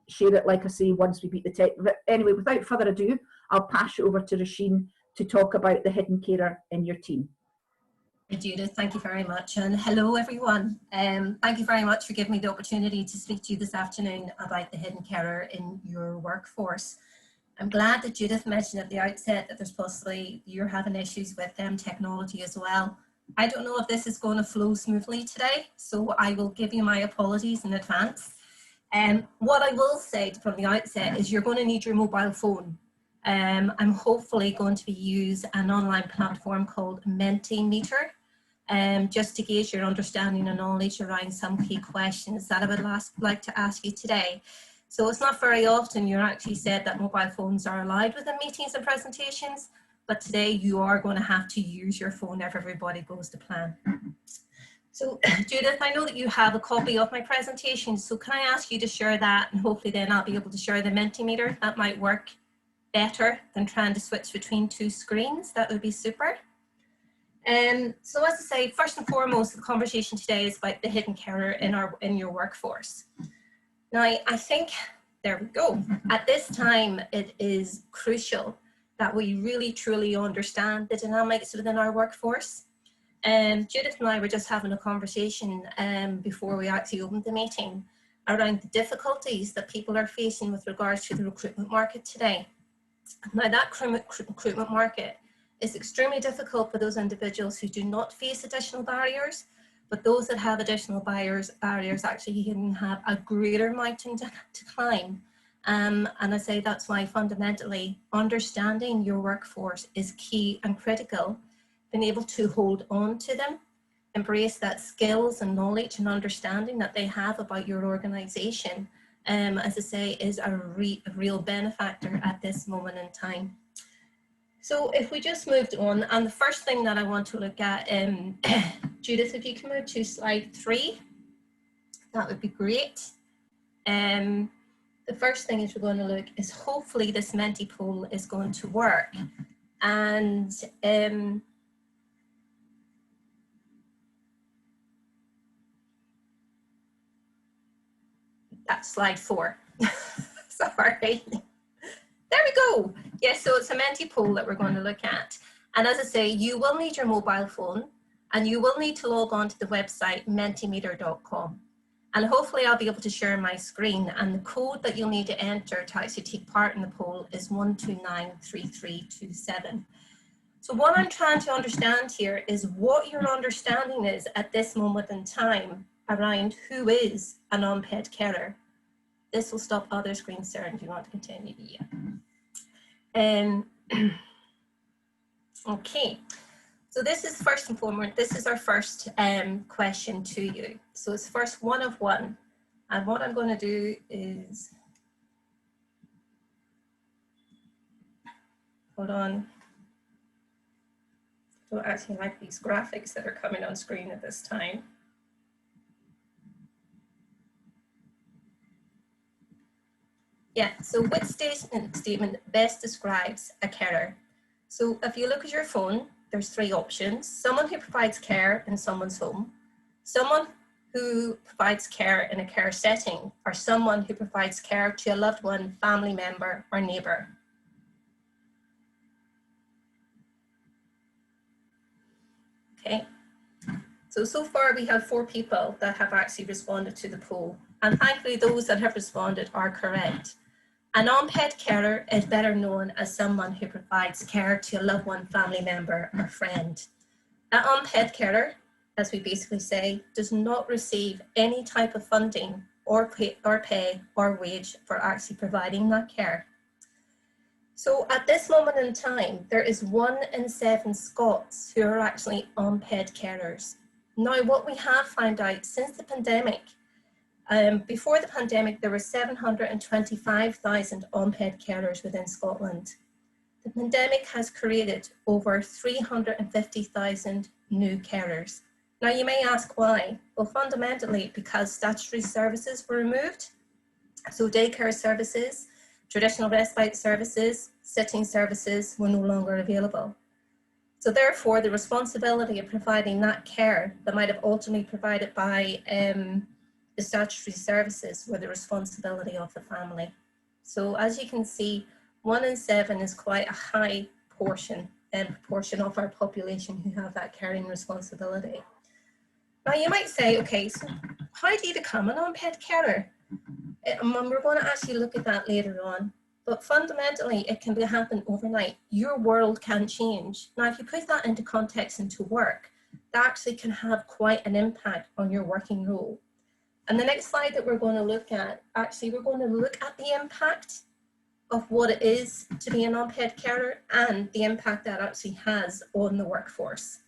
share it, like I say, once we beat the tech. But anyway, without further ado, I'll pass you over to Roisin to talk about the hidden carer in your team. Judith, thank you very much, and hello everyone. Thank you very much for giving me the opportunity to speak to you this afternoon about the hidden carer in your workforce. I'm glad that Judith mentioned at the outset that there's possibly you're having issues with technology as well. I don't know if this is going to flow smoothly today, so I will give you my apologies in advance. What I will say from the outset is you're going to need your mobile phone. I'm hopefully going to use an online platform called Mentimeter, just to gauge your understanding and knowledge around some key questions that I would like to ask you today. So it's not very often you're actually said that mobile phones are allowed within meetings and presentations, but today you are going to have to use your phone if everybody goes to plan. So Judith, I know that you have a copy of my presentation, so can I ask you to share that, and hopefully then I'll be able to share the Mentimeter. That might work better than trying to switch between two screens. That would be super. So as I say, first and foremost, the conversation today is about the hidden carer in your workforce. Now, I think, there we go. At this time, it is crucial that we really truly understand the dynamics within our workforce. Judith and I were just having a conversation before we actually opened the meeting around the difficulties that people are facing with regards to the recruitment market today. Now, that recruitment market is extremely difficult for those individuals who do not face additional barriers, but those that have additional barriers actually can have a greater mountain to climb. And I say that's why fundamentally understanding your workforce is key and critical. Being able to hold on to them, embrace that skills and knowledge and understanding that they have about your organization, as I say, is a real benefactor at this moment in time. So if we just moved on, and the first thing that I want to look at, Judith, if you can move to slide 3, that would be great. The first thing is we're going to look is hopefully this Menti pool is going to work. And that's slide 4. Sorry. There we go. Yes, so it's a Menti poll that we're going to look at. And as I say, you will need your mobile phone and you will need to log on to the website mentimeter.com. And hopefully I'll be able to share my screen, and the code that you'll need to enter to actually take part in the poll is 1293327. So what I'm trying to understand here is what your understanding is at this moment in time around who is an unpaid carer. This will stop other screens sharing. Do you want to continue? Yeah. Okay. So this is first and foremost, this is our first question to you. So it's first one of one. And what I'm going to do is, hold on. I don't actually like these graphics that are coming on screen at this time. Yeah, so which statement best describes a carer? So if you look at your phone, there's 3 options. Someone who provides care in someone's home, someone who provides care in a care setting, or someone who provides care to a loved one, family member, or neighbour. Okay, so far we have 4 people that have actually responded to the poll, and thankfully those that have responded are correct. An unpaid carer is better known as someone who provides care to a loved one, family member, or friend. An unpaid carer, as we basically say, does not receive any type of funding or pay or wage for actually providing that care. So at this moment in time, there is 1 in 7 Scots who are actually unpaid carers. Now, what we have found out since the pandemic, before the pandemic, there were 725,000 unpaid carers within Scotland. The pandemic has created over 350,000 new carers. Now, you may ask why. Well, fundamentally, because statutory services were removed. So daycare services, traditional respite services, sitting services were no longer available. So therefore, the responsibility of providing that care that might have ultimately provided by the statutory services were the responsibility of the family. So as you can see, 1 in 7 is quite a high proportion of our population who have that caring responsibility. Now you might say, okay, so how do you become a non-pet carer? We're going to actually look at that later on. But fundamentally, it can happen overnight. Your world can change. Now, if you put that into context into work, that actually can have quite an impact on your working role. And the next slide that we're going to look at, actually, we're going to look at the impact of what it is to be a non-pet carer and the impact that actually has on the workforce.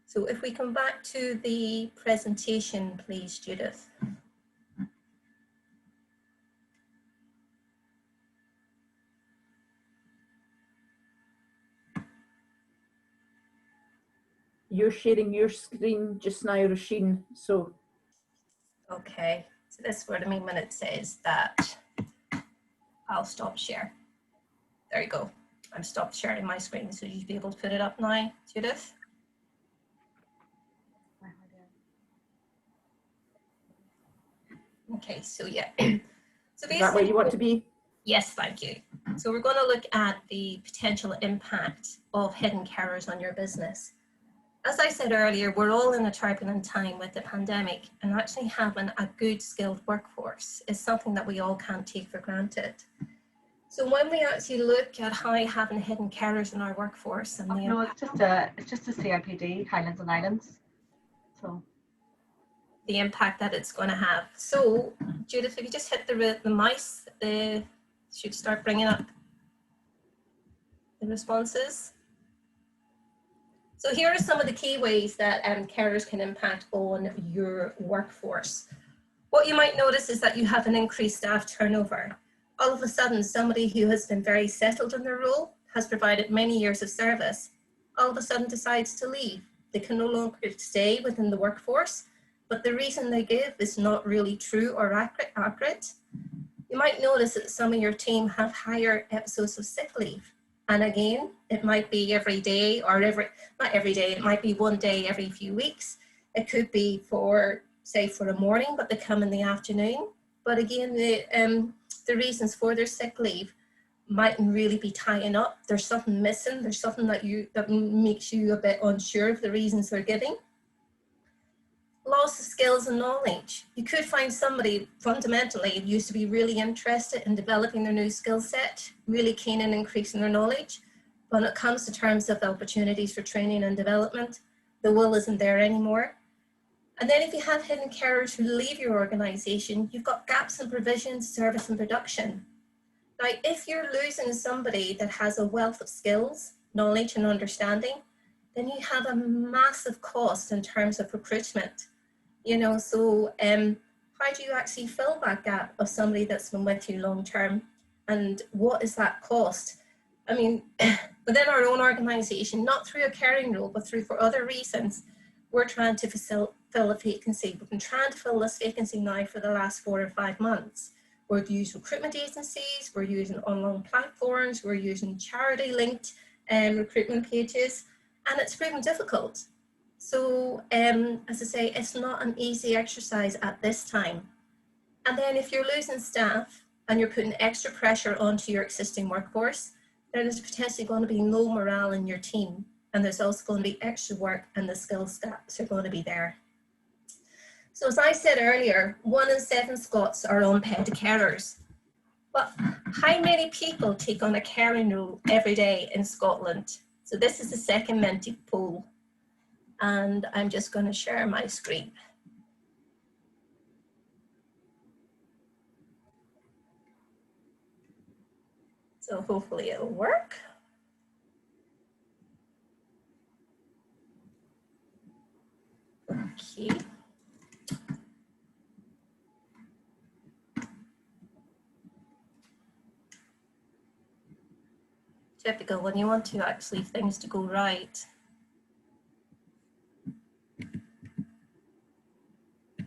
So if we come back to the presentation, please, Judith. You're sharing your screen just now, Roisin, so. Okay, so this is where the main minute says that I'll stop share. There you go. I've stopped sharing my screen, so you'll be able to put it up now, Judith. Okay, so yeah. So is that where you want to be? Yes, thank you. So we're going to look at the potential impact of hidden carers on your business. As I said earlier, we're all in a turbulent time with the pandemic, and actually having a good skilled workforce is something that we all can't take for granted. So when we actually look at how having hidden carers in our workforce and no, it's just a CIPD, Highlands and Islands. So the impact that it's going to have. So Judith, if you just hit the mouse, should start bringing up the responses. So here are some of the key ways that carers can impact on your workforce. What you might notice is that you have an increased staff turnover. All of a sudden, somebody who has been very settled in their role, has provided many years of service, all of a sudden decides to leave. They can no longer stay within the workforce, but the reason they give is not really true or accurate. You might notice that some of your team have higher episodes of sick leave. And again, it might be every day or not every day, it might be one day every few weeks. It could be for, say, for a morning, but they come in the afternoon. But again, the reasons for their sick leave mightn't really be tying up. There's something missing. There's something that makes you a bit unsure of the reasons they're giving. Loss of skills and knowledge. You could find somebody fundamentally used to be really interested in developing their new skill set, really keen in increasing their knowledge. But when it comes to terms of opportunities for training and development, the will isn't there anymore. And then if you have hidden carers who leave your organization, you've got gaps in provision, service and production. Now, if you're losing somebody that has a wealth of skills, knowledge and understanding, then you have a massive cost in terms of recruitment. You know, so how do you actually fill that gap of somebody that's been with you long term? And what is that cost? I mean, within our own organization, not through a caring role, but for other reasons, we're trying to fill a vacancy. We've been trying to fill this vacancy now for the last 4 or 5 months. We're using recruitment agencies, we're using online platforms, we're using charity-linked recruitment pages, and it's proven difficult. So, as I say, it's not an easy exercise at this time. And then if you're losing staff and you're putting extra pressure onto your existing workforce, then there's potentially going to be low morale in your team. And there's also going to be extra work and the skills gaps are going to be there. So as I said earlier, 1 in 7 Scots are unpaid carers. But how many people take on a caring role every day in Scotland? So this is the second Menti poll. And I'm just going to share my screen. So hopefully it'll work. Okay. Typical when you want to actually things to go right.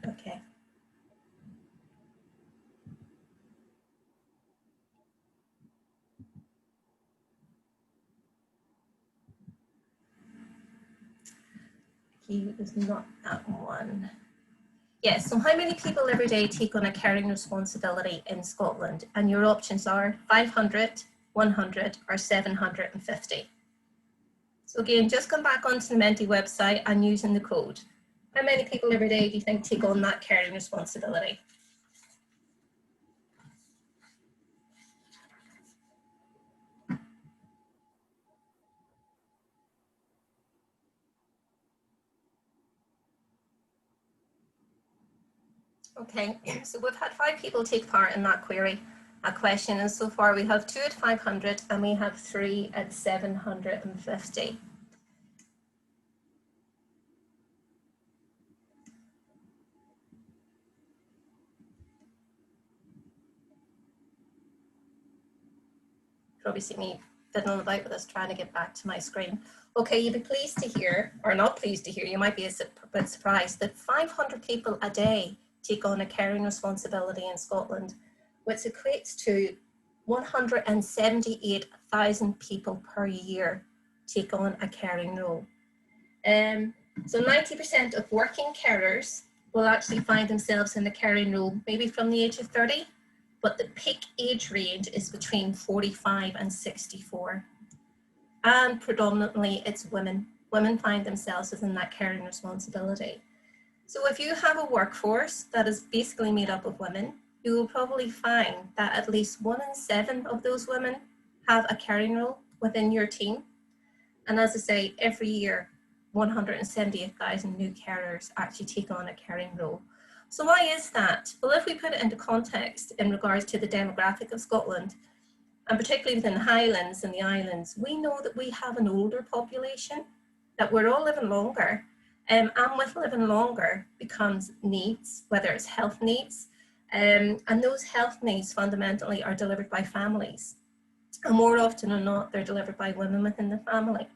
Okay. He is not that one. Yes, so how many people every day take on a caring responsibility in Scotland? And your options are 500, 100 or 750. So again, just come back onto the Menti website and using the code. How many people every day do you think take on that caring responsibility? Okay, so we've had 5 people take part in that query, a question, and so far we have 2 at 500 and we have 3 at 750. Probably see me fiddling about with this, trying to get back to my screen. Okay, you'd be pleased to hear, or not pleased to hear, you might be a bit surprised that 500 people a day take on a caring responsibility in Scotland, which equates to 178,000 people per year take on a caring role. So 90% of working carers will actually find themselves in a caring role, maybe from the age of 30, but the peak age range is between 45 and 64. And predominantly it's women. Women find themselves within that caring responsibility. So if you have a workforce that is basically made up of women, you will probably find that at least 1 in 7 of those women have a caring role within your team. And as I say, every year, 178,000 new carers actually take on a caring role. So why is that? Well, if we put it into context in regards to the demographic of Scotland, and particularly within the Highlands and the Islands, we know that we have an older population, that we're all living longer, and with living longer becomes needs, whether it's health needs, and those health needs fundamentally are delivered by families. And more often than not, they're delivered by women within the family.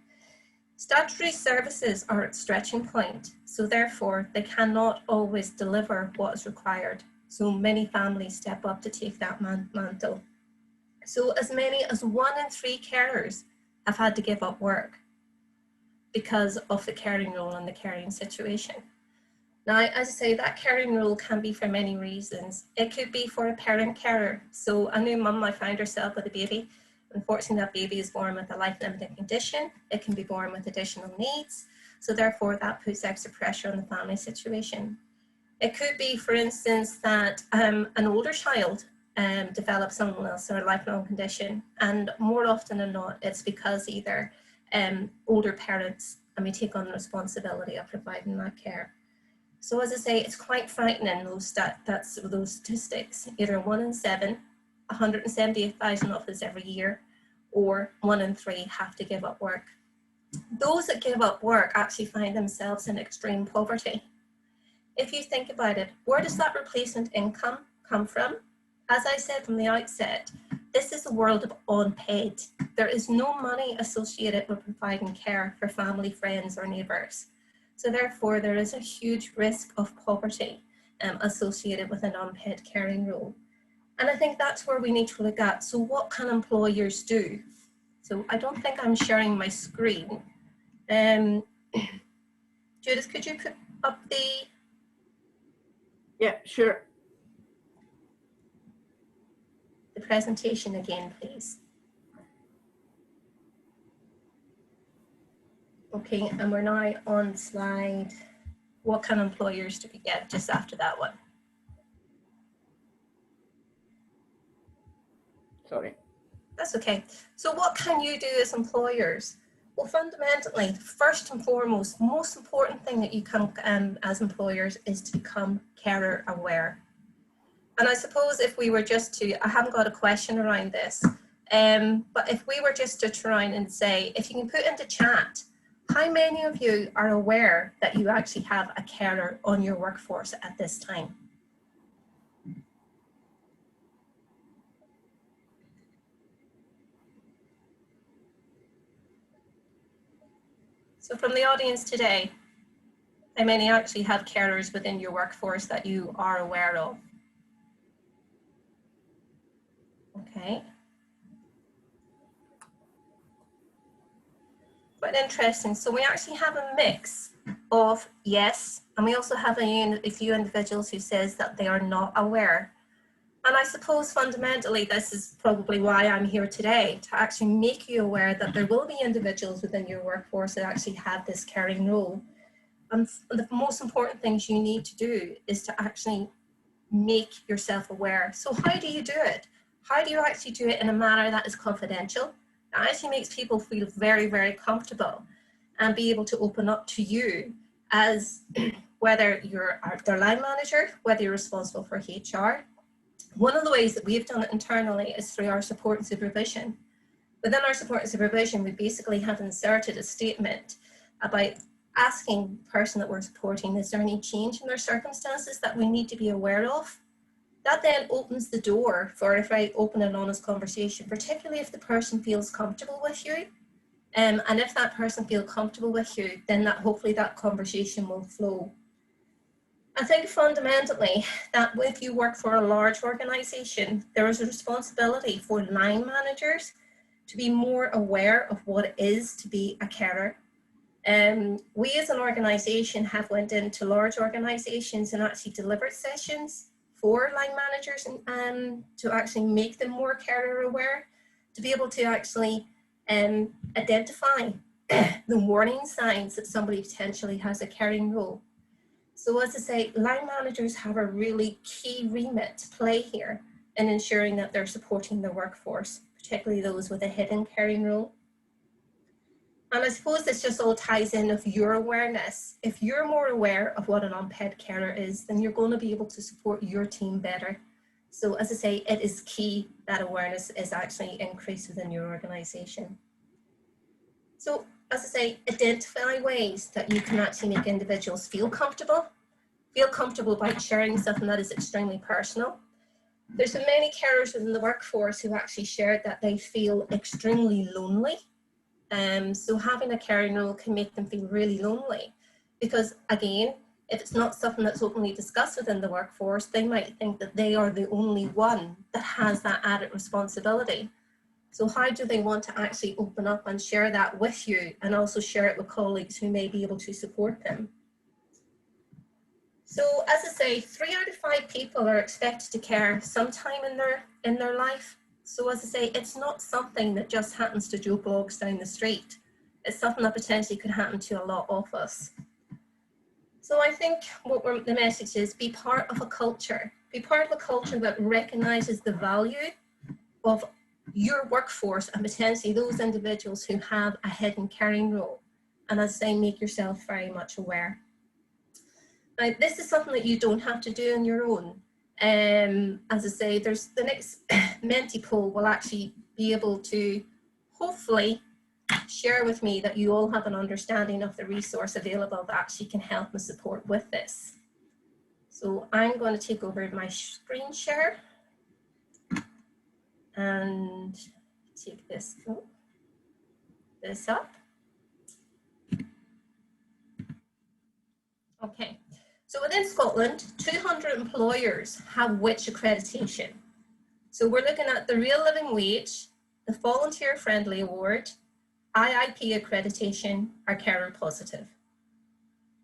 Statutory services are at stretching point, so therefore they cannot always deliver what is required. So many families step up to take that mantle. So as many as 1 in 3 carers have had to give up work because of the caring role and the caring situation. Now, as I say, that caring role can be for many reasons. It could be for a parent carer. So a new mum might find herself with a baby. Unfortunately, that baby is born with a life-limiting condition. It can be born with additional needs. So therefore, that puts extra pressure on the family situation. It could be, for instance, that an older child develops some illness or a lifelong condition. And more often than not, it's because either older parents may take on the responsibility of providing that care. So as I say, it's quite frightening, those statistics. Either 1 in 7, 178,000 of us every year, or 1 in 3 have to give up work. Those that give up work actually find themselves in extreme poverty. If you think about it, where does that replacement income come from? As I said from the outset, this is a world of unpaid. There is no money associated with providing care for family, friends, or neighbours. So therefore, there is a huge risk of poverty associated with an unpaid caring role. And I think that's where we need to look at. So what can employers do? So I don't think I'm sharing my screen. Judith, could you put up the... Yeah, sure. The presentation again, please. Okay, and we're now on slide, what can employers do? Yeah, just after that one. Sorry. That's okay. So what can you do as employers? Well, fundamentally, first and foremost, most important thing that you can, as employers, is to become carer aware. And I suppose if we were just to, I haven't got a question around this, but if we were just to try and say, if you can put into chat, how many of you are aware that you actually have a carer on your workforce at this time? So from the audience today, how many actually have carers within your workforce that you are aware of? Okay. Quite interesting. So we actually have a mix of yes, and we also have a few individuals who says that they are not aware. And I suppose fundamentally this is probably why I'm here today, to actually make you aware that there will be individuals within your workforce that actually have this caring role. And the most important things you need to do is to actually make yourself aware. So how do you do it? How do you actually do it in a manner that is confidential? That actually makes people feel very, very comfortable and be able to open up to you as whether you're their line manager, whether you're responsible for HR. One of the ways that we've done it internally is through our support and supervision. Within our support and supervision, we basically have inserted a statement about asking the person that we're supporting, is there any change in their circumstances that we need to be aware of? That then opens the door for a very open and honest conversation, particularly if the person feels comfortable with you. And if that person feels comfortable with you, then hopefully that conversation will flow. I think fundamentally that if you work for a large organisation, there is a responsibility for line managers to be more aware of what it is to be a carer. We as an organisation have went into large organisations and actually delivered sessions for line managers and to actually make them more carer aware, to be able to actually identify the warning signs that somebody potentially has a caring role. So as I say, line managers have a really key remit to play here in ensuring that they're supporting the workforce, particularly those with a hidden caring role. And I suppose this just all ties in with your awareness. If you're more aware of what an unpaid carer is, then you're going to be able to support your team better. So as I say, it is key that awareness is actually increased within your organisation. So as I say, identify ways that you can actually make individuals feel comfortable by sharing something that is extremely personal. There's been many carers within the workforce who actually shared that they feel extremely lonely. So having a caring role can make them feel really lonely because, again, if it's not something that's openly discussed within the workforce, they might think that they are the only one that has that added responsibility. So how do they want to actually open up and share that with you and also share it with colleagues who may be able to support them? So as I say, 3 out of 5 people are expected to care sometime in their life. So as I say, it's not something that just happens to Joe Bloggs down the street. It's something that potentially could happen to a lot of us. So I think the message is be part of a culture. Be part of a culture that recognises the value of your workforce and potentially those individuals who have a hidden caring role. And as I say, make yourself very much aware. Now, this is something that you don't have to do on your own. As I say, there's the next Menti poll will actually be able to hopefully share with me that you all have an understanding of the resource available that actually can help and support with this. So I'm going to take over my screen share and take this up. Okay, so within Scotland, 200 employers have which accreditation? So we're looking at the Real Living Wage, the Volunteer Friendly Award, IIP accreditation, or Carer Positive.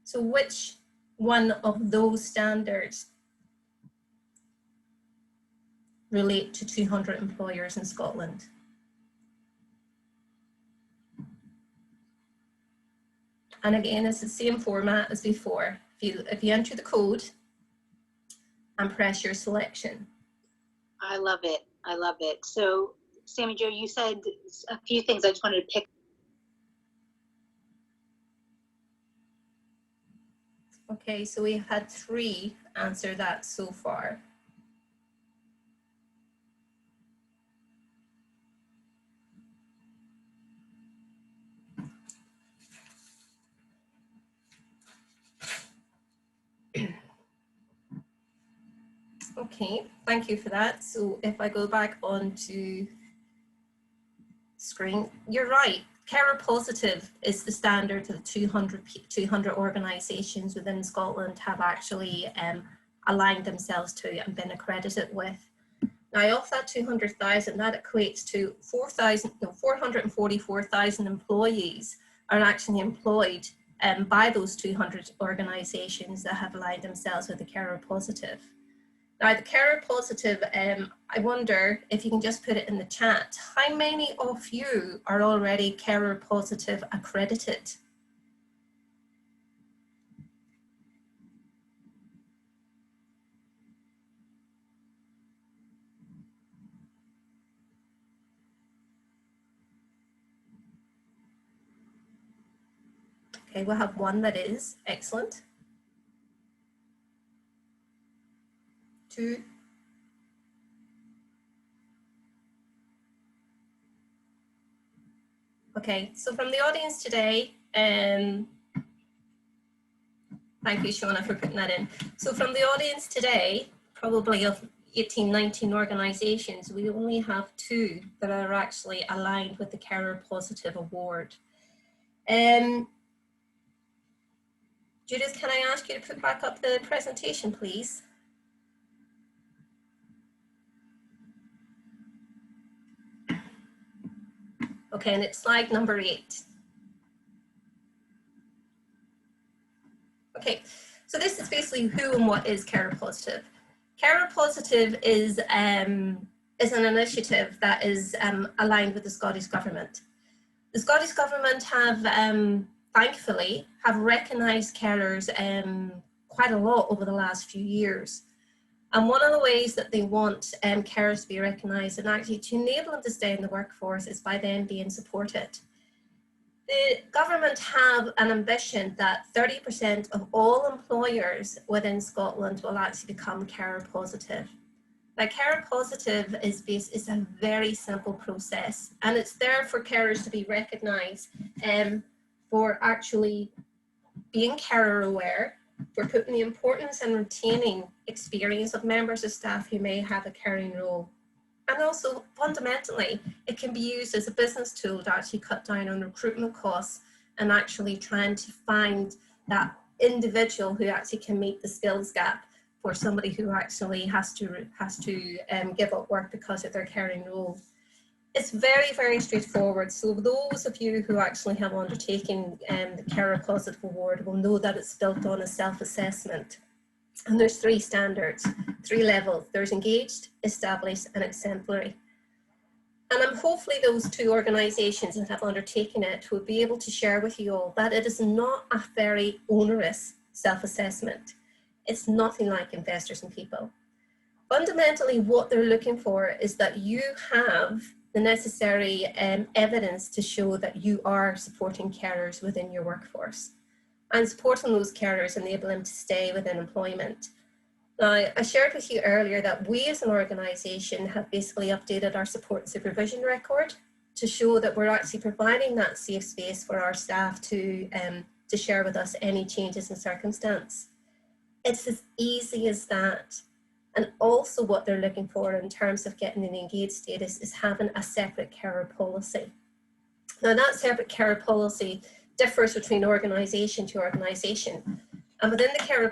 So which one of those standards relate to 200 employers in Scotland? And again, it's the same format as before. If you enter the code and press your selection. I love it. I love it. So, Sammy Jo, you said a few things I just wanted to pick. Okay, so we've had 3 answer that so far. Okay, thank you for that. So if I go back onto screen, you're right. Carer Positive is the standard that 200 organisations within Scotland have actually aligned themselves to and been accredited with. Now, of that 200,000, that equates to 444,000 employees are actually employed by those 200 organisations that have aligned themselves with the carer positive. Now, the carer positive, I wonder if you can just put it in the chat. How many of you are already carer positive accredited? Okay, we'll have one that is. Excellent. 2. Okay, so from the audience today, thank you, Shona, for putting that in. So from the audience today, probably of 18, 19 organisations, we only have 2 that are actually aligned with the Carer Positive Award. Judith, can I ask you to put back up the presentation, please? Okay, and it's slide number 8. Okay, so this is basically who and what is Carer Positive. Carer Positive is an initiative that is aligned with the Scottish Government. The Scottish Government have, thankfully, have recognised carers quite a lot over the last few years. And one of the ways that they want carers to be recognised and actually to enable them to stay in the workforce is by them being supported. The government have an ambition that 30% of all employers within Scotland will actually become carer positive. Now, carer positive is a very simple process, and it's there for carers to be recognised for actually being carer aware, for putting the importance and retaining experience of members of staff who may have a caring role. And also, fundamentally, it can be used as a business tool to actually cut down on recruitment costs and actually trying to find that individual who actually can meet the skills gap for somebody who actually has to give up work because of their caring role. It's very, very straightforward. So those of you who actually have undertaken the Carer Positive Award will know that it's built on a self-assessment. And there's 3 standards, 3 levels. There's engaged, established, and exemplary. And hopefully those 2 organisations that have undertaken it will be able to share with you all that it is not a very onerous self-assessment. It's nothing like Investors in People. Fundamentally, what they're looking for is that you have the necessary evidence to show that you are supporting carers within your workforce. And supporting those carers enable them to stay within employment. Now, I shared with you earlier that we as an organisation have basically updated our support and supervision record to show that we're actually providing that safe space for our staff to share with us any changes in circumstance. It's as easy as that. And also what they're looking for in terms of getting an engaged status is having a separate carer policy. Now, that separate carer policy differs between organisation to organisation. And within the carer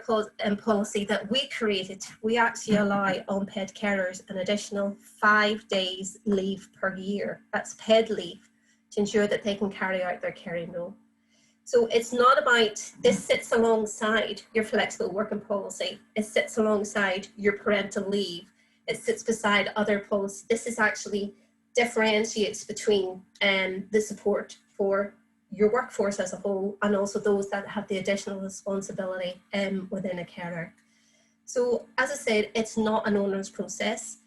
policy that we created, we actually allow unpaid carers an additional 5 days leave per year. That's paid leave to ensure that they can carry out their caring role. So it's not about, this sits alongside your flexible working policy. It sits alongside your parental leave. It sits beside other policies. This is actually differentiates between the support for your workforce as a whole and also those that have the additional responsibility within a carer. So as I said, it's not an onerous process,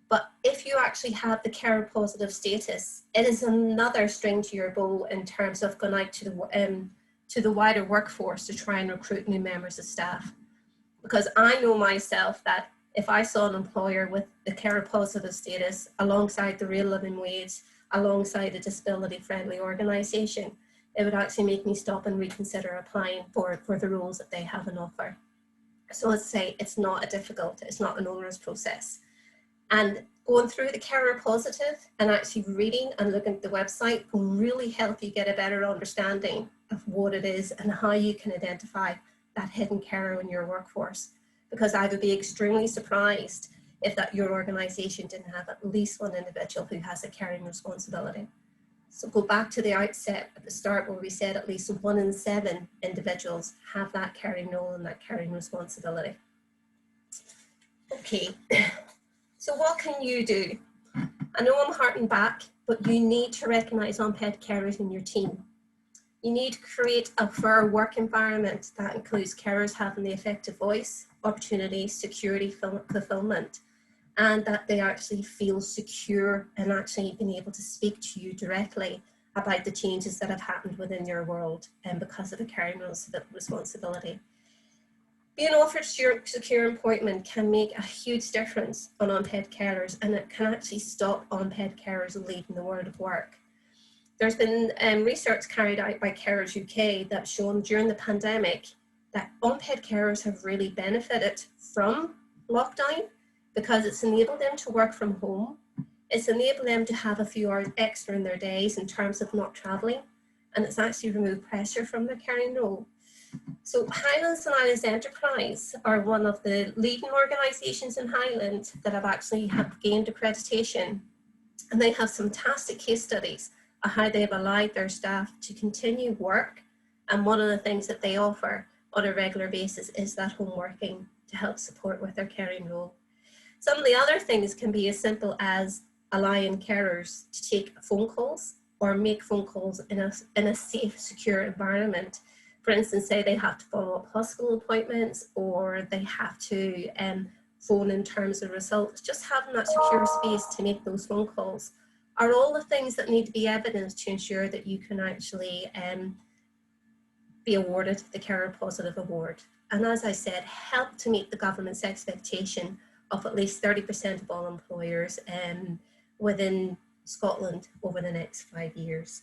but if you actually have the carer positive status, it is another string to your bow in terms of going out to the wider workforce to try and recruit new members of staff. Because I know myself that if I saw an employer with the carer positive status alongside the real living wage, alongside a disability friendly organisation, it would actually make me stop and reconsider applying for the roles that they have on offer. So as I say, it's not an onerous process. And going through the carer positive and actually reading and looking at the website will really help you get a better understanding of what it is and how you can identify that hidden carer in your workforce. Because I would be extremely surprised if that your organisation didn't have at least one individual who has a caring responsibility. So go back to the outset at the start where we said at least 1 in 7 individuals have that caring role and that caring responsibility. Okay, so what can you do? I know I'm harking back, but you need to recognise on-ped carers in your team. You need to create a fair work environment that includes carers having the effective voice, opportunity, security, fulfilment, and that they actually feel secure and actually being able to speak to you directly about the changes that have happened within your world and because of the caring responsibility. Being offered secure employment can make a huge difference on on-ped carers, and it can actually stop on-ped carers leaving the world of work. There's been research carried out by Carers UK that's shown during the pandemic that on-ped carers have really benefited from lockdown because it's enabled them to work from home. It's enabled them to have a few hours extra in their days in terms of not travelling, and it's actually removed pressure from their caring role. So Highlands and Islands Enterprise are one of the leading organisations in Highland that have gained accreditation, and they have some fantastic case studies of how they've allowed their staff to continue work, and one of the things that they offer on a regular basis is that home working to help support with their caring role. Some of the other things can be as simple as allowing carers to take phone calls or make phone calls in a safe, secure environment. For instance, say they have to follow up hospital appointments, or they have to phone in terms of results. Just having that secure space to make those phone calls are all the things that need to be evidenced to ensure that you can actually be awarded the Carer Positive Award. And as I said, help to meet the government's expectation of at least 30% of all employers within Scotland over the next 5 years.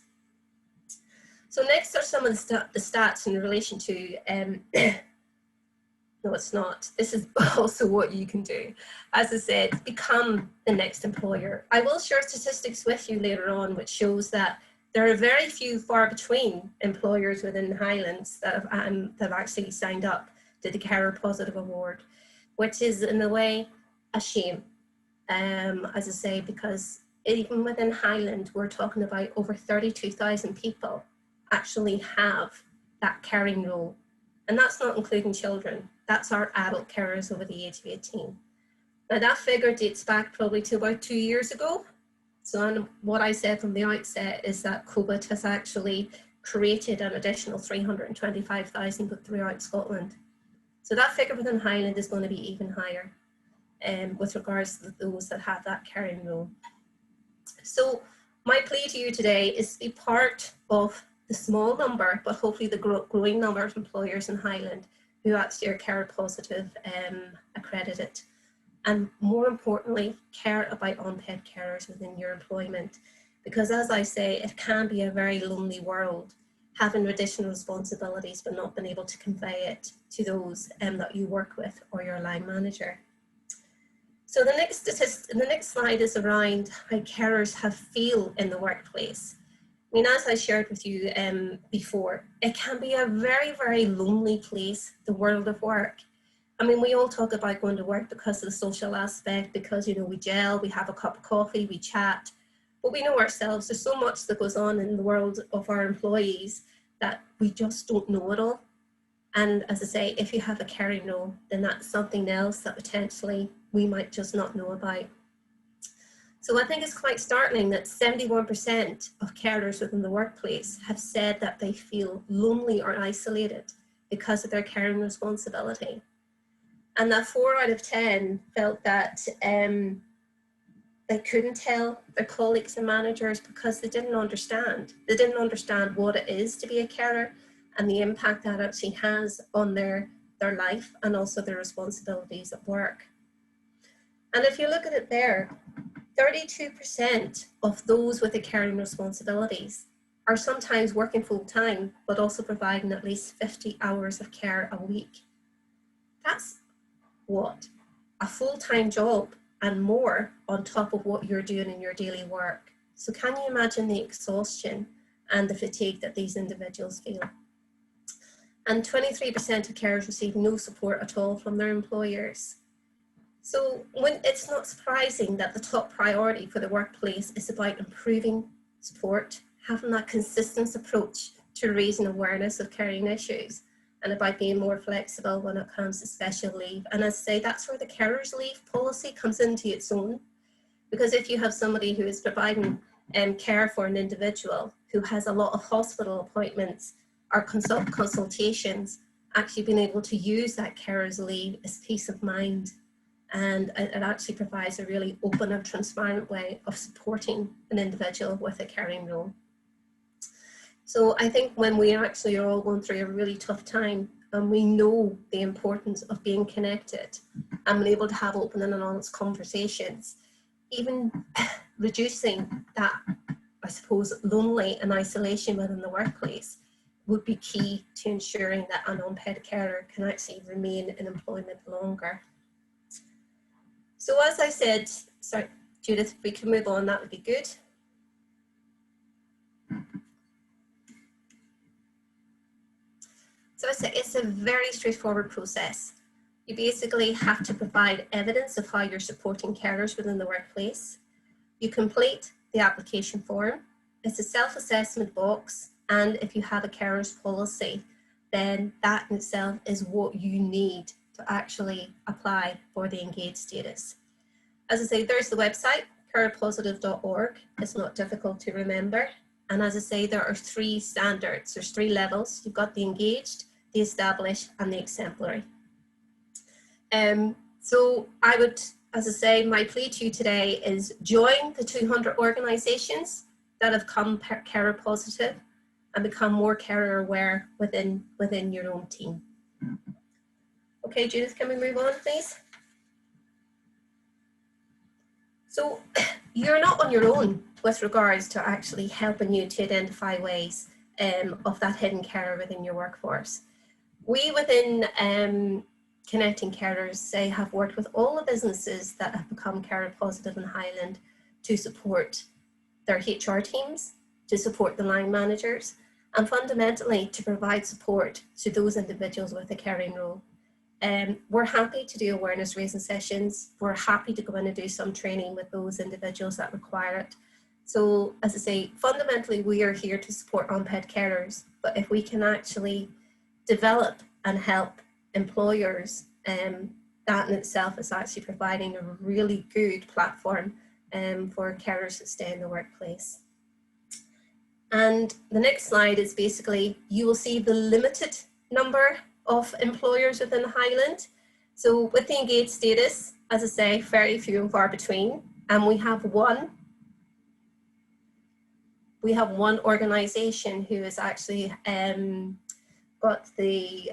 So next are some of the stats in relation to, no it's not, this is also what you can do. As I said, become the next employer. I will share statistics with you later on which shows that there are very few, far between employers within Highlands that have actually signed up to the Carer Positive Award, which is in a way a shame, as I say, because even within Highland, we're talking about over 32,000 people actually have that caring role. And that's not including children. That's our adult carers over the age of 18. Now that figure dates back probably to about 2 years ago. So what I said from the outset is that COVID has actually created an additional 325,000 throughout Scotland. So that figure within Highland is going to be even higher with regards to those that have that caring role. So my plea to you today is to be part of the small number, but hopefully the growing number of employers in Highland who actually are Carer Positive accredited. And more importantly, care about on-ped carers within your employment. Because as I say, it can be a very lonely world, having additional responsibilities but not being able to convey it to those that you work with or your line manager. So the next slide is around how carers feel in the workplace. I mean, as I shared with you before, it can be a very, very lonely place, the world of work. I mean, we all talk about going to work because of the social aspect, because, you know, we gel, we have a cup of coffee, we chat, but we know ourselves, there's so much that goes on in the world of our employees that we just don't know it all. And as I say, if you have a caring role, then that's something else that potentially we might just not know about. So I think it's quite startling that 71% of carers within the workplace have said that they feel lonely or isolated because of their caring responsibility. And that 4 out of 10 felt that they couldn't tell their colleagues and managers because they didn't understand. They didn't understand what it is to be a carer and the impact that actually has on their life and also their responsibilities at work. And if you look at it there, 32% of those with the caring responsibilities are sometimes working full-time, but also providing at least 50 hours of care a week. That's what? A full-time job and more on top of what you're doing in your daily work. So can you imagine the exhaustion and the fatigue that these individuals feel? And 23% of carers receive no support at all from their employers. So it's not surprising that the top priority for the workplace is about improving support, having that consistent approach to raising awareness of caring issues, and about being more flexible when it comes to special leave. And as I say, that's where the carers leave policy comes into its own. Because if you have somebody who is providing care for an individual who has a lot of hospital appointments or consultations, actually being able to use that carer's leave is peace of mind. And it actually provides a really open and transparent way of supporting an individual with a caring role. So I think when we actually are all going through a really tough time, and we know the importance of being connected and being able to have open and honest conversations, even reducing that, I suppose, lonely and isolation within the workplace would be key to ensuring that an unpaid carer can actually remain in employment longer. So as I said, sorry, Judith, if we can move on, that would be good. So it's a very straightforward process. You basically have to provide evidence of how you're supporting carers within the workplace. You complete the application form. It's a self-assessment box, and if you have a carer's policy, then that in itself is what you need to actually apply for the engaged status. As I say, there's the website, carerpositive.org. It's not difficult to remember. And as I say, there are 3 standards. There's 3 levels. You've got the engaged, the established, and the exemplary. So I would, as I say, my plea to you today is join the 200 organisations that have come carer positive and become more carer aware within your own team. Okay, Judith, can we move on, please? So you're not on your own with regards to actually helping you to identify ways of that hidden carer within your workforce. We within Connecting Carers have worked with all the businesses that have become carer positive in Highland to support their HR teams, to support the line managers, and fundamentally to provide support to those individuals with a caring role. We're happy to do awareness raising sessions. We're happy to go in and do some training with those individuals that require it. So as I say, fundamentally we are here to support unpaid carers, but if we can actually develop and help employers, that in itself is actually providing a really good platform for carers to stay in the workplace. And the next slide is basically, you will see the limited number of employers within Highland. So with the engaged status, as I say, very few and far between, and we have one organisation who has actually got the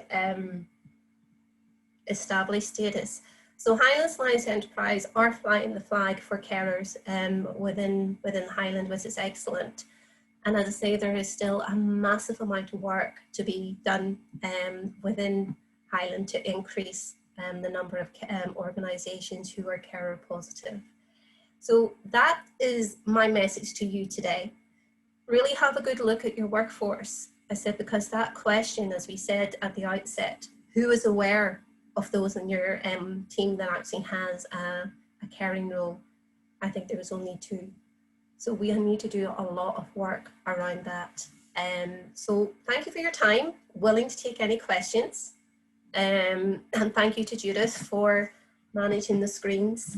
established status. So Highlands Alliance Enterprise are flying the flag for carers within Highland, which is excellent. And as I say, there is still a massive amount of work to be done within Highland to increase the number of organisations who are carer positive. So that is my message to you today. Really have a good look at your workforce. I said, because that question, as we said at the outset, who is aware of those in your team that actually has a caring role? I think there was only 2. So we need to do a lot of work around that. So thank you for your time, willing to take any questions. And thank you to Judith for managing the screens.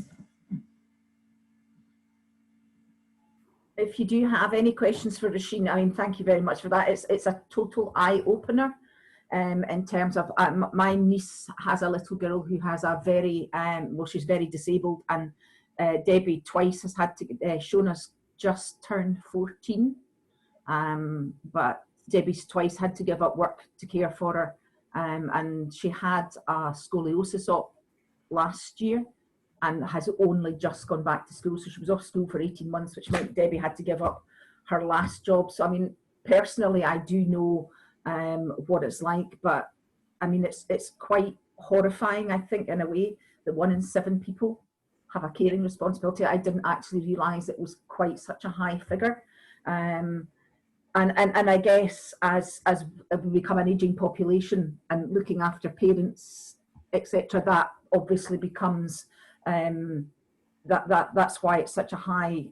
If you do have any questions for Roisin, I mean, thank you very much for that. It's a total eye-opener in terms of, my niece has a little girl who has a very, well, she's very disabled, and Debbie twice has had to, Shona's just turned 14, but Debbie's twice had to give up work to care for her, and she had a scoliosis op last year and has only just gone back to school. So she was off school for 18 months, which meant Debbie had to give up her last job. So I mean, personally, I do know what it's like, but I mean, it's quite horrifying, I think, in a way, that 1 in 7 people have a caring responsibility. I didn't actually realise it was quite such a high figure. And I guess as we become an ageing population and looking after parents, etc., that obviously becomes that's why it's such a high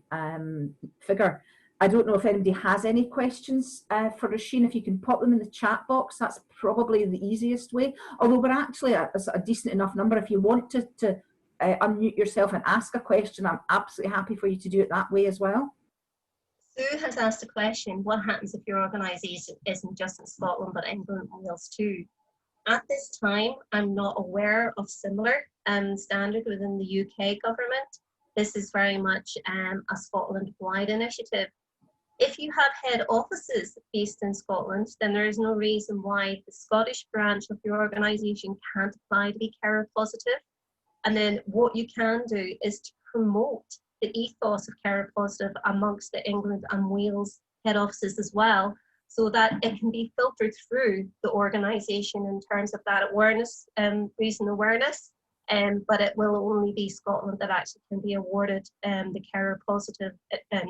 figure. I don't know if anybody has any questions for Roisin. If you can pop them in the chat box, that's probably the easiest way. Although we're actually a decent enough number. If you want to unmute yourself and ask a question, I'm absolutely happy for you to do it that way as well. Sue has asked a question: what happens if your organisation isn't just in Scotland but England and Wales too? At this time, I'm not aware of similar standard within the UK government. This is very much a Scotland-wide initiative. If you have head offices based in Scotland, then there is no reason why the Scottish branch of your organisation can't apply to be carer positive. And then what you can do is to promote the ethos of carer positive amongst the England and Wales head offices as well, so that it can be filtered through the organisation in terms of that awareness, raising awareness. But it will only be Scotland that actually can be awarded the carer positive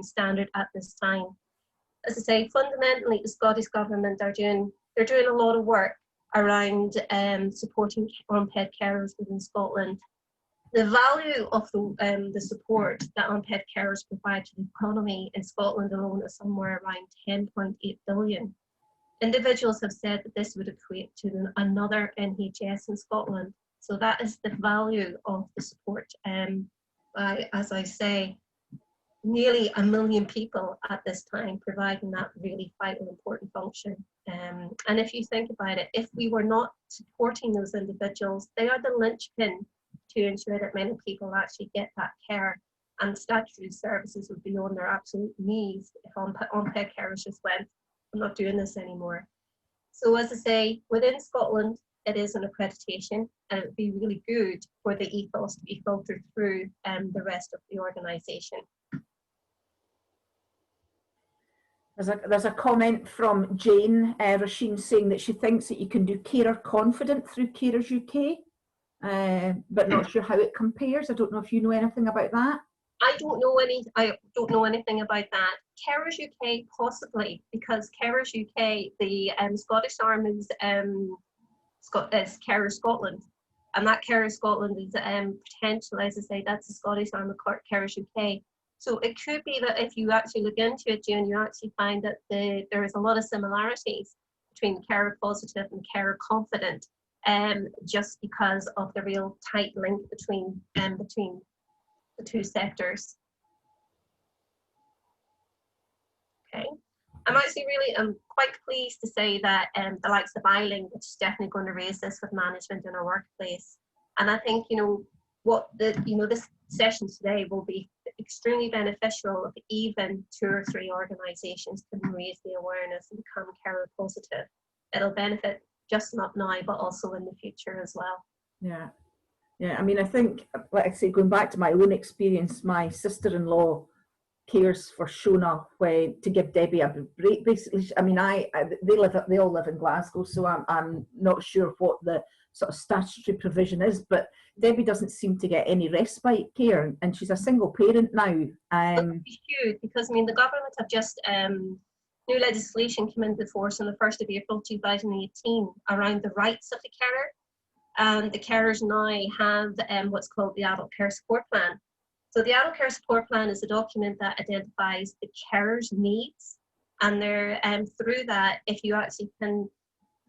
standard at this time. As I say, fundamentally, the Scottish government they're doing a lot of work around supporting unpaid carers within Scotland. The value of the support that unpaid carers provide to the economy in Scotland alone is somewhere around 10.8 billion. Individuals have said that this would equate to another NHS in Scotland. So that is the value of the support. As I say, nearly 1 million people at this time providing that really vital, important function. And if you think about it, if we were not supporting those individuals, they are the linchpin to ensure that many people actually get that care, and statutory services would be on their absolute knees if unpaid carers just went, I'm not doing this anymore. So as I say, within Scotland, it is an accreditation, and it would be really good for the ethos to be filtered through the rest of the organisation. There's a comment from Jane Roisin saying that she thinks that you can do Carer Confident through Carers UK, but not sure how it compares. I don't know if you know anything about that. I don't know anything about that. Carers UK possibly, because Carers UK, the Scottish arm is Carers Scotland, and that Carers Scotland is potential, as I say, that's the Scottish arm of Carers UK. So it could be that if you actually look into it, June, you actually find that there is a lot of similarities between Carer Positive and Carer Confident, just because of the real tight link between the two sectors. Okay. I'm quite pleased to say that the likes of Eiling, which is definitely going to raise this with management in our workplace. And I think, this session today will be extremely beneficial if even 2 or 3 organisations can raise the awareness and become carer positive. It'll benefit just not now, but also in the future as well. Yeah. Yeah, I mean, I think, like I say, going back to my own experience, my sister-in-law cares for Shona to give Debbie a break. Basically, I mean, they all live in Glasgow, so I'm not sure what the sort of statutory provision is, but Debbie doesn't seem to get any respite care, and she's a single parent now. It's huge because I mean the government have just new legislation came into force on the 1st of April 2018 around the rights of the carer. And the carers now have what's called the Adult Care Support Plan. So the Adult Care Support Plan is a document that identifies the carer's needs, and they're through that, if you actually can,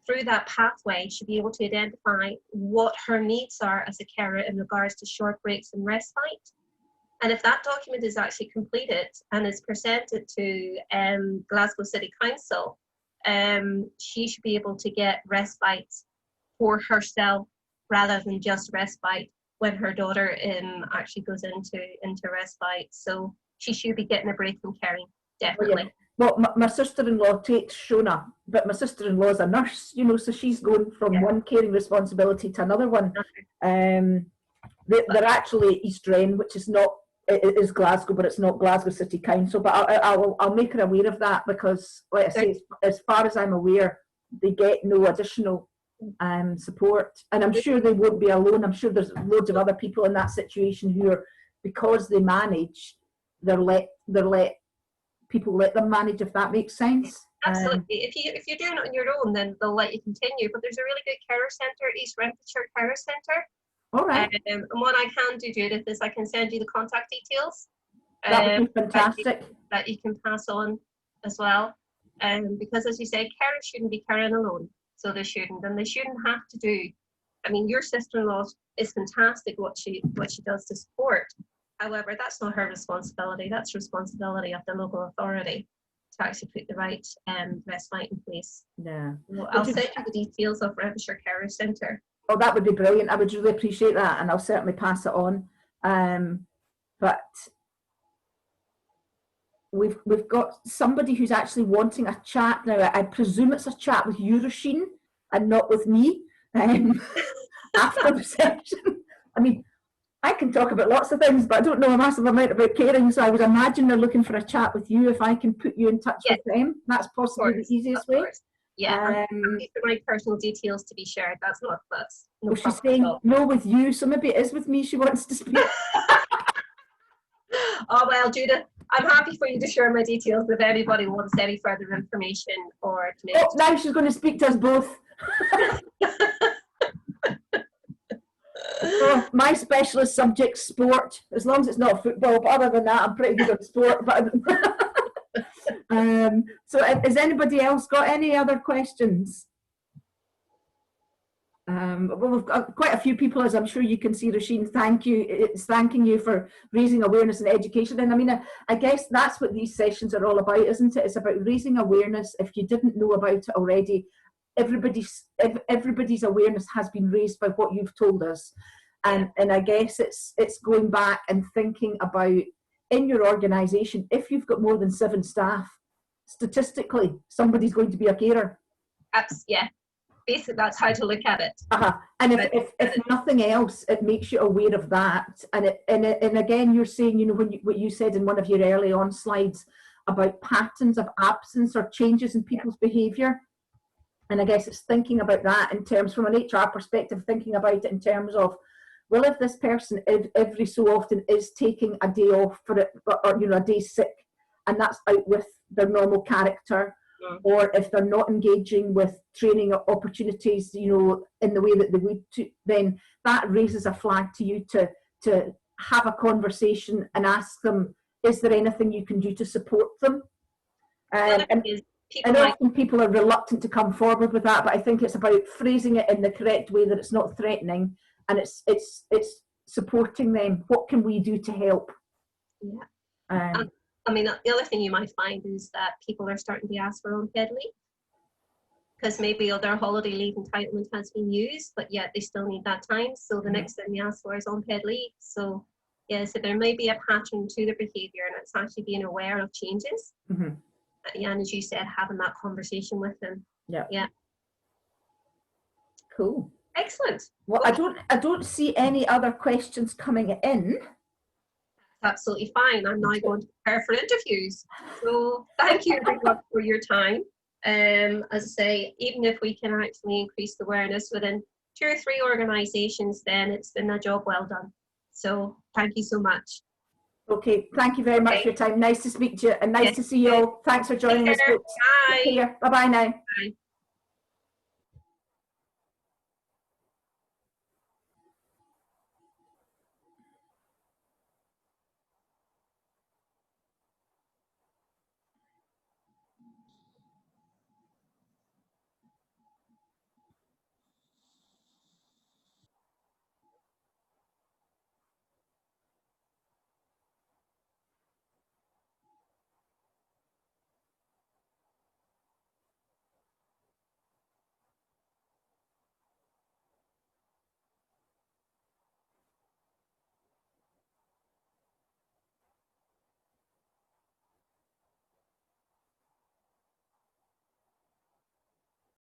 through that pathway, should be able to identify what her needs are as a carer in regards to short breaks and respite. And if that document is actually completed and is presented to Glasgow City Council, she should be able to get respite for herself rather than just respite when her daughter actually goes into respite. So she should be getting a break from caring, definitely. Well, my sister-in-law takes Shona, but my sister-in-law is a nurse, so she's going from one caring responsibility to another one. They're actually East Wren, which is not, it is Glasgow, but it's not Glasgow City Council. But I'll make her aware of that because, like I say, as far as I'm aware, they get no additional support, and I'm sure they won't be alone. I'm sure there's loads of other people in that situation who are, because they manage, people let them manage, if that makes sense. Absolutely. If you're doing it on your own, then they'll let you continue. But there's a really good carer centre, East Renfrewshire Carer Centre. All right. And what I can do, Judith, is I can send you the contact details. That would be that fantastic. that you can pass on as well. Because as you say, carers shouldn't be caring alone. So they shouldn't, and they shouldn't have to do. I mean, your sister-in-law is fantastic what she does to support. However, that's not her responsibility. That's responsibility of the local authority to actually put the right respite in place. Yeah. So I'll send you the details of Renfrewshire Carer Centre. Oh, that would be brilliant. I would really appreciate that, and I'll certainly pass it on. But we've got somebody who's actually wanting a chat now. I presume it's a chat with you, Roisin, and not with me. After reception. I mean, I can talk about lots of things, but I don't know a massive amount about caring, so I would imagine they're looking for a chat with you. If I can put you in touch with them, that's possibly the easiest way. Yeah, I'm happy for my personal details to be shared. That's no well, she's saying no with you, so maybe it is with me she wants to speak. Oh, well, Judith, I'm happy for you to share my details if anybody wants any further information or to Oh, now she's going to speak to us both. Oh, my specialist subject's sport, as long as it's not football, but other than that, I'm pretty good at sport. But so has anybody else got any other questions? Well, we've got quite a few people, as I'm sure you can see, Roisin, thanking you for raising awareness and education. And I mean, I guess that's what these sessions are all about, isn't it? It's about raising awareness. If you didn't know about it already, everybody's awareness has been raised by what you've told us. And I guess it's going back and thinking about, in your organisation, if you've got more than 7 staff, statistically, somebody's going to be a carer. Yeah. Basically, that's how to look at it. And if nothing else, it makes you aware of that. And again, you're saying, you know, what you said in one of your early on slides about patterns of absence or changes in people's behaviour. And I guess it's thinking about that in terms, from an HR perspective, thinking about it in terms of, well, if this person every so often is taking a day off for it, or you know, a day sick, and that's out with their normal character, or if they're not engaging with training opportunities, you know, in the way that they would, then that raises a flag to you to have a conversation and ask them, is there anything you can do to support them? And often people are reluctant to come forward with that, but I think it's about phrasing it in the correct way, that it's not threatening, and it's supporting them. What can we do to help? Yeah. I mean, the other thing you might find is that people are starting to ask for unpaid leave, because maybe their holiday leave entitlement has been used, but yet they still need that time. So the next thing they ask for is unpaid leave. So yeah, so there may be a pattern to their behaviour, and it's actually being aware of changes. Yeah, and as you said, having that conversation with them. Yeah. Cool. Excellent. Well, I don't see any other questions coming in. Absolutely fine. I'm now going to prepare for interviews. So thank you everyone for your time. As I say, even if we can actually increase the awareness within 2 or 3 organisations, then it's been a job well done. So thank you so much. Okay, thank you very much for your time. Nice to speak to you, and nice to see you all. Thanks for joining us, folks. Bye. Bye-bye now. Bye.